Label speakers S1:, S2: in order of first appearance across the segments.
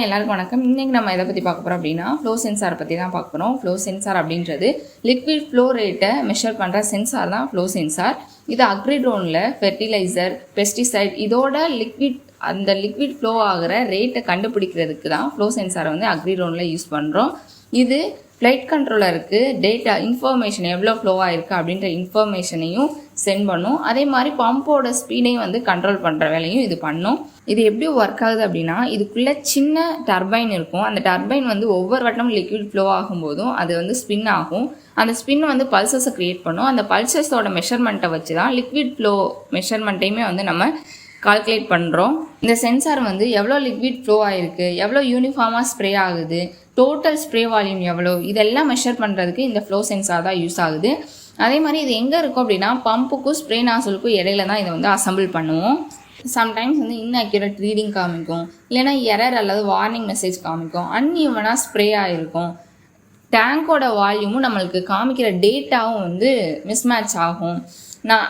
S1: எல்லாருக்கும் வணக்கம். இன்னைக்கு நம்ம எதை பற்றி பார்க்க போகிறோம் அப்படின்னா ஃப்ளோ சென்சாரை பற்றி தான் பார்க்க போகிறோம். ஃப்ளோ சென்சார் அப்படின்றது லிக்விட் ஃப்ளோ ரேட்டை மெஷர் பண்ணுற சென்சார் தான் ஃப்ளோ சென்சார். இது அக்ரிட்ரோனில் ஃபெர்டிலைசர், பெஸ்டிசைட் இதோட அந்த லிக்விட் ஃப்ளோ ஆகிற ரேட்டை கண்டுபிடிக்கிறதுக்கு தான் ஃப்ளோ சென்சாரை அக்ரிட்ரோனில் யூஸ் பண்ணுறோம். இது ஃப்ளைட் கண்ட்ரோலருக்கு டேட்டா இன்ஃபர்மேஷன் எவ்வளோ ஃப்ளோ ஆகிருக்கு அப்படின்ற இன்ஃபர்மேஷனையும் சென்ட் பண்ணும். அதே மாதிரி பம்போட ஸ்பீடையும் கண்ட்ரோல் பண்ணுற வேலையும் இது பண்ணும். இது எப்படி ஒர்க் ஆகுது அப்படின்னா, இதுக்குள்ளே சின்ன டர்பைன் இருக்கும். அந்த டர்பைன் ஒவ்வொரு வட்டமும் லிக்விட் ஃப்ளோ ஆகும்போதும் அது ஸ்பின் ஆகும். அந்த ஸ்பின் பல்சஸை க்ரியேட் பண்ணும். அந்த பல்சஸோட மெஷர்மெண்ட்டை வச்சு தான் லிக்விட் ஃப்ளோ மெஷர்மெண்ட்டையுமே நம்ம கால்குலேட் பண்ணுறோம். இந்த சென்சார் எவ்வளோ லிக்விட் ஃப்ளோ ஆகிருக்கு, எவ்வளோ யூனிஃபார்மாக ஸ்ப்ரே ஆகுது, டோட்டல் ஸ்ப்ரே வால்யூம் எவ்வளோ, இதெல்லாம் மெஷர் பண்ணுறதுக்கு இந்த ஃப்ளோ சென்சார் தான் யூஸ் ஆகுது. அதே மாதிரி இது எங்கே இருக்கும் அப்படின்னா, பம்புக்கும் ஸ்ப்ரே நாசலுக்கும் இடையில தான் இதை அசம்பிள் பண்ணுவோம். சம்டைம்ஸ் இன்அக்யூரேட் ரீடிங் காமிக்கும், இல்லைனா எரர் அல்லது வார்னிங் மெசேஜ் காமிக்கும், அன்இவனாக ஸ்ப்ரே ஆகிருக்கும். டேங்கோட வால்யூமும் நம்மளுக்கு காமிக்கிற டேட்டாவும் மிஸ்மேட்ச் ஆகும்.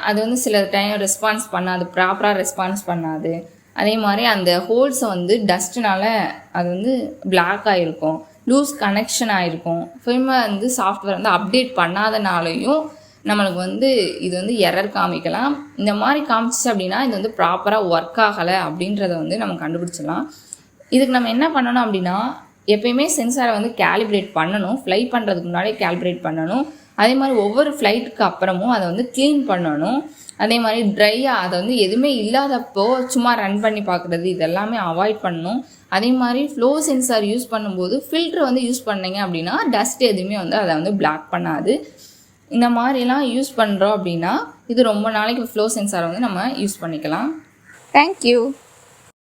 S1: அது சில டைம் ரெஸ்பான்ஸ் பண்ணாது, ப்ராப்பராக ரெஸ்பான்ஸ் பண்ணாது. அதே மாதிரி அந்த ஹோல்ஸை டஸ்ட்னால அது பிளாக் ஆகிருக்கும், லூஸ் கனெக்ஷன் ஆகிருக்கும். ஃபில்மை சாஃப்ட்வேர் அப்டேட் பண்ணாதனாலையும் நம்மளுக்கு இது எரர் காமிக்கலாம். இந்த மாதிரி காமிச்சிச்சு அப்படின்னா இது ப்ராப்பராக ஒர்க் ஆகலை அப்படின்றத நம்ம கண்டுபிடிச்சிடலாம். இதுக்கு நம்ம என்ன பண்ணணும் அப்படின்னா, எப்பயுமே சென்சாரை கேலிப்ரேட் பண்ணணும். ஃப்ளை பண்ணுறதுக்கு முன்னாடி கேலிப்ரேட் பண்ணணும். அதே மாதிரி ஒவ்வொரு ஃப்ளைட்டுக்கு அப்புறமும் அதை க்ளீன் பண்ணணும். அதே மாதிரி ட்ரையாக அதை எதுவுமே இல்லாதப்போ சும்மா ரன் பண்ணி பார்க்குறது இதெல்லாமே அவாய்ட் பண்ணணும். அதே மாதிரி ஃப்ளோ சென்சார் யூஸ் பண்ணும்போது ஃபில்ட்ரு யூஸ் பண்ணிங்க அப்படின்னா டஸ்ட் எதுவுமே அதை பிளாக் பண்ணாது. இந்த மாதிரிலாம் யூஸ் பண்ணுறோம் அப்படின்னா இது ரொம்ப நாளைக்கு ஃப்ளோ சென்சாரை நம்ம யூஸ் பண்ணிக்கலாம். தேங்க்யூ.